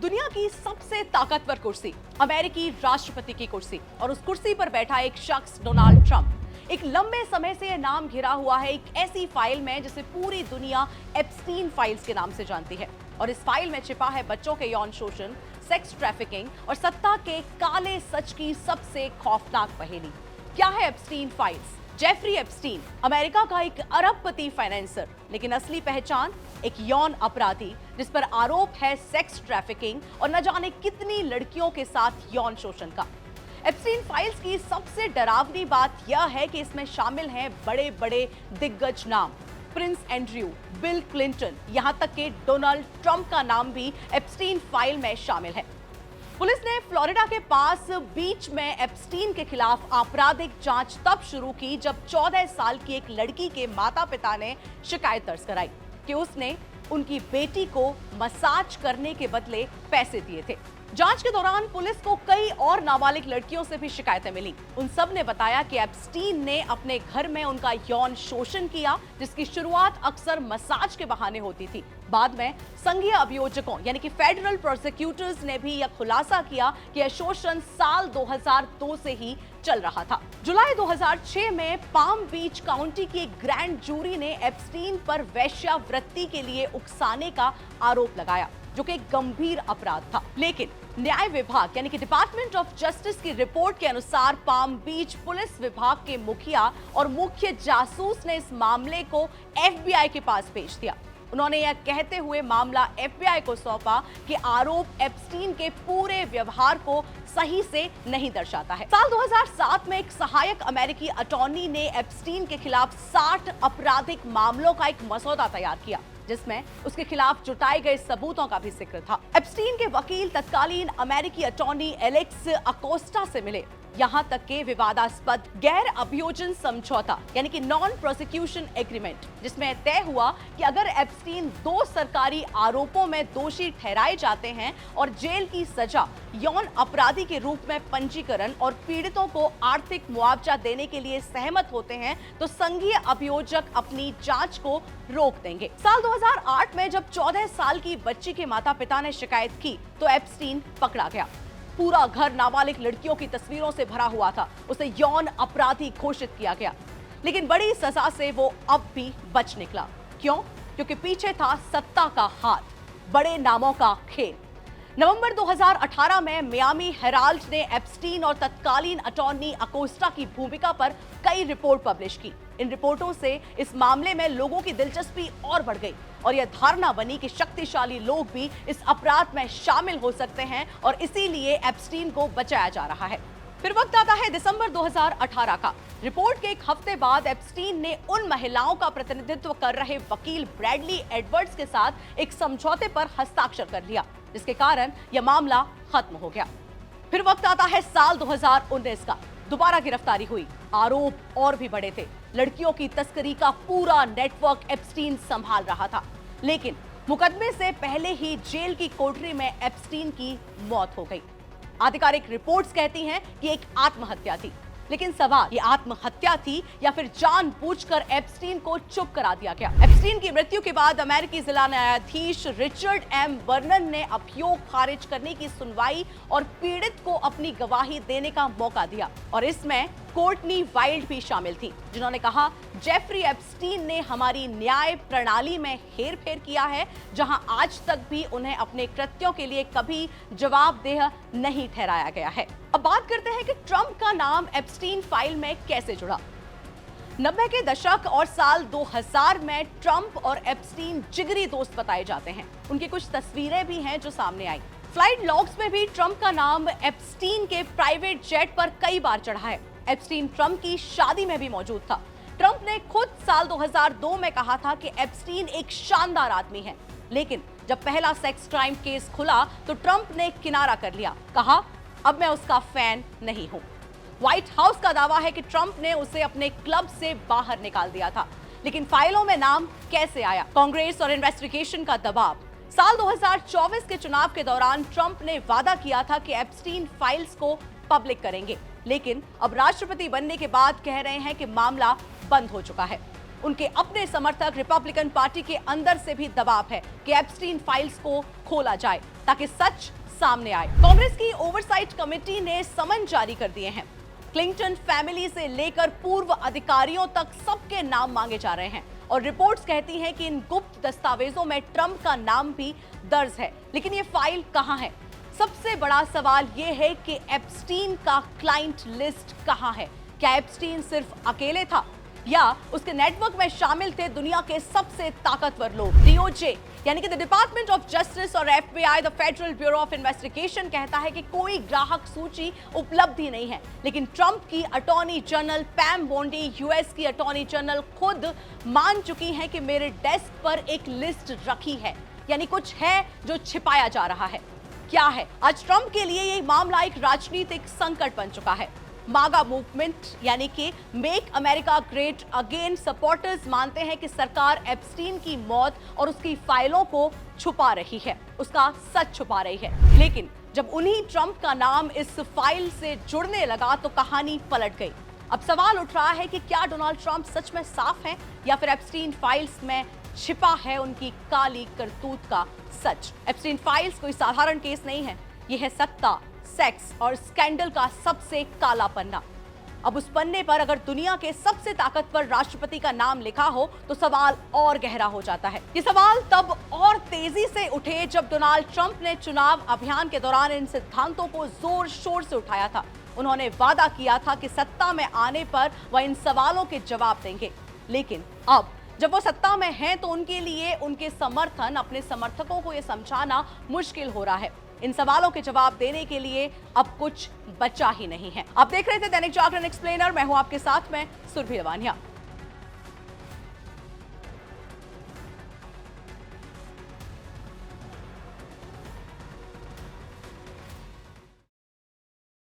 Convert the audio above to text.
दुनिया की सबसे ताकतवर कुर्सी, अमेरिकी राष्ट्रपति की कुर्सी, और उस कुर्सी पर बैठा एक शख्स डोनाल्ड ट्रंप। एक लंबे समय से यह नाम घिरा हुआ है एक ऐसी फाइल में जिसे पूरी दुनिया एप्स्टीन फाइल्स के नाम से जानती है। और इस फाइल में छिपा है बच्चों के यौन शोषण, सेक्स ट्रैफिकिंग और सत्ता के काले सच की सबसे खौफनाक पहेली। क्या है Epstein files? Jeffrey Epstein America का एक अरबपति फाइनेंसर, लेकिन असली पहचान एक यौन अपराधी जिस पर आरोप है सेक्स ट्रैफिकिंग और न जाने कितनी लड़कियों के साथ यौन शोषण का। एप्स्टीन फाइल्स की सबसे डरावनी बात यह है कि इसमें शामिल हैं बड़े बड़े दिग्गज नाम। प्रिंस एंड्रयू, बिल क्लिंटन, यहां तक कि डोनाल्ड ट्रंप का नाम भी एप्स्टीन फाइल में शामिल है। पुलिस ने फ्लोरिडा के पास बीच में एप्स्टीन के खिलाफ आपराधिक जांच तब शुरू की जब 14 साल की एक लड़की के माता-पिता ने शिकायत दर्ज कराई कि उसने उनकी बेटी को मसाज करने के बदले पैसे दिए थे। जांच के दौरान पुलिस को कई और नाबालिग लड़कियों से भी शिकायतें मिली। उन सब ने बताया कि एप्स्टीन ने अपने घर में उनका यौन शोषण किया, जिसकी शुरुआत अक्सर मसाज के बहाने होती थी। बाद में संघीय अभियोजकों यानी कि फेडरल प्रोसिक्यूटर्स ने भी यह खुलासा किया कि यह शोषण साल 2002 से ही चल रहा था। जुलाई 2006 में पाम बीच काउंटी की एक ग्रैंड जूरी ने एप्स्टीन पर वेश्यावृत्ति के लिए उकसाने का आरोप लगाया, जो कि एक गंभीर अपराध था। लेकिन न्याय विभाग यानी कि डिपार्टमेंट ऑफ जस्टिस की रिपोर्ट के अनुसार पाम बीच पुलिस विभाग के मुखिया और मुख्य जासूस ने इस मामले को एफबीआई के पास भेज दिया। उन्होंने यह कहते हुए मामला एफबीआई को सौंपा कि आरोप एप्स्टीन के पूरे व्यवहार को सही से नहीं दर्शाता है। साल 2007 में एक सहायक अमेरिकी अटॉर्नी ने एप्स्टीन के खिलाफ 60 आपराधिक मामलों का एक मसौदा तैयार किया, जिसमें उसके खिलाफ जुटाए गए सबूतों का भी जिक्र था। एप्स्टीन के वकील तत्कालीन अमेरिकी अटॉर्नी एलेक्स अकोस्टा से मिले, यहां तक के विवादास्पद गैर अभियोजन समझौता यानी कि नॉन प्रोसिक्यूशन एग्रीमेंट, जिसमें तय हुआ कि अगर एप्स्टीन 2 सरकारी आरोपों में दोषी ठहराए जाते हैं और जेल की सजा, यौन अपराधी के रूप में पंजीकरण और पीड़ितों को आर्थिक मुआवजा देने के लिए सहमत होते हैं, तो संघीय अभियोजक अपनी जांच को रोक देंगे। साल 2008 में जब 14 साल की बच्ची के माता पिता ने शिकायत की तो एप्स्टीन पकड़ा गया। पूरा घर नाबालिग लड़कियों की तस्वीरों से भरा हुआ था। उसे यौन अपराधी घोषित किया गया, लेकिन बड़ी सजा से वो अब भी बच निकला। क्यों? क्योंकि पीछे था सत्ता का हाथ, बड़े नामों का खेल। नवंबर 2018 में मियामी हेराल्ड ने एप्स्टीन और तत्कालीन अटॉर्नी अकोस्टा की भूमिका पर कई रिपोर्ट पब्लिश की। इन रिपोर्टों से इस मामले में लोगों की दिलचस्पी और बढ़ गई और यह धारणा बनी कि शक्तिशाली लोग भी इस अपराध में शामिल हो सकते हैं और इसीलिए एप्स्टीन को बचाया जा रहा है। फिर वक्त आता है दिसंबर 2018 का। रिपोर्ट के एक हफ्ते बाद एप्स्टीन ने उन महिलाओं का प्रतिनिधित्व कर रहे वकील ब्रैडली एडवर्ड्स के साथ एक समझौते पर हस्ताक्षर कर लिया, जिसके कारण यह मामला खत्म हो गया। फिर वक्त आता है साल 2019 का। दोबारा गिरफ्तारी हुई। आरोप और भी बड़े थे। लड़कियों की तस्करी का पूरा नेटवर्क एप्स्टीन संभाल रहा था, लेकिन मुकदमे से पहले ही जेल की कोठरी में एप्स्टीन की मौत हो गई। आधिकारिक रिपोर्ट्स कहती हैं कि एक आत्महत्या थी, लेकिन सवाल ये आत्महत्या थी या फिर जानबूझकर एप्स्टीन को चुप करा दिया गया। एप्स्टीन की मृत्यु के बाद अमेरिकी जिला न्यायाधीश रिचर्ड एम बर्नन ने अभियोग खारिज करने की सुनवाई और पीड़ित को अपनी गवाही देने का मौका दिया, और इसमें कोर्टनी वाइल्ड भी शामिल थी, जिन्होंने कहा जेफरी एप्स्टीन ने हमारी न्याय प्रणाली में हेरफेर किया है, जहां आज तक भी उन्हें अपने कृत्यों के लिए कभी जवाबदेह नहीं ठहराया गया है। अब बात करते हैं कि ट्रंप का नाम एप्स्टीन फाइल में कैसे जुड़ा। 90 के दशक और साल 2000 में ट्रंप और एप्स्टीन जिगरी दोस्त बताए जाते हैं। उनकी कुछ तस्वीरें भी हैं जो सामने आई। फ्लाइट लॉग्स में भी ट्रंप का नाम एप्स्टीन के प्राइवेट जेट पर कई बार चढ़ा है। एप्स्टीन ट्रंप की शादी में भी मौजूद था। ट्रंप ने खुद साल 2002 में कहा था कि एप्स्टीन एक शानदार आदमी है, लेकिन जब पहला सेक्स क्राइम केस खुला तो ट्रंप ने किनारा कर लिया। कहा, अब मैं उसका फैन नहीं हूं। व्हाइट हाउस का दावा है कि ट्रंप ने उसे अपने क्लब से बाहर निकाल दिया था, लेकिन फाइलों में नाम कैसे आया? कांग्रेस और इन्वेस्टिगेशन का दबाव। साल 2024 के चुनाव के दौरान ट्रंप ने वादा किया था कि एप्स्टीन फाइल्स को पब्लिक करेंगे, लेकिन अब राष्ट्रपति बनने के बाद कह रहे हैं कि मामला बंद हो चुका है। उनके अपने समर्थक रिपब्लिकन पार्टी के अंदर से भी दबाव है कि एप्स्टीन फाइल्स को खोला जाए ताकि सच सामने आए। कांग्रेस की ओवरसाइट कमेटी ने समन जारी कर दिए हैं। क्लिंटन फैमिली से लेकर पूर्व अधिकारियों तक सबके नाम मांगे जा रहे हैं और रिपोर्ट्स कहती हैं कि इन गुप्त दस्तावेजों में ट्रंप का नाम भी दर्ज है। लेकिन ये फाइल कहां है? सबसे बड़ा सवाल यह है कि एप्स्टीन का क्लाइंट लिस्ट कहां है? क्या एप्स्टीन सिर्फ अकेले था या उसके नेटवर्क में शामिल थे दुनिया के सबसे ताकतवर लोग? डीओजे यानी कि द डिपार्टमेंट ऑफ जस्टिस और FBI, the federal bureau of investigation कहता है कि कोई ग्राहक सूची उपलब्ध ही नहीं है। लेकिन ट्रंप की अटॉर्नी जनरल पैम बोंडी, यूएस की अटॉर्नी जनरल खुद मान चुकी हैं कि मेरे डेस्क पर एक लिस्ट रखी है, यानी कुछ है जो छिपाया जा रहा है। क्या है? आज ट्रंप के लिए ये मामला एक राजनीतिक संकट बन चुका है। मागा मूवमेंट यानी कि make America great again supporters मानते हैं कि सरकार एप्स्टीन की मौत और उसकी फाइलों को छुपा रही है, उसका सच छुपा रही है। लेकिन जब उन्हीं ट्रंप का नाम इस फाइल से जुड़ने लगा तो कहानी पलट गई। अब सवाल उठ रहा है कि क्या डोनाल्ड ट्रंप सच में साफ हैं या फिर एप्स्टीन फाइल्स में छिपा है उनकी काली करतूत का सच। एप्स्टीन फाइल्स कोई साधारण केस नहीं है, यह है सत्ता, सेक्स और स्कैंडल का सबसे काला पन्ना। अब उस पन्ने पर अगर दुनिया के सबसे ताकतवर राष्ट्रपति का नाम लिखा हो तो सवाल और गहरा हो जाता है। ये सवाल तब और तेजी से उठे जब डोनाल्ड ट्रंप ने चुनाव अभियान के दौरान इन सिद्धांतों को जोर शोर से उठाया था। उन्होंने वादा किया था कि सत्ता में आने पर वह इन सवालों के जवाब देंगे। लेकिन अब जब वो सत्ता में हैं तो उनके लिए उनके समर्थन, अपने समर्थकों को यह समझाना मुश्किल हो रहा है। इन सवालों के जवाब देने के लिए अब कुछ बचा ही नहीं है। आप देख रहे थे दैनिक जागरण एक्सप्लेनर, मैं हूं आपके साथ में सुरभि रवानिया।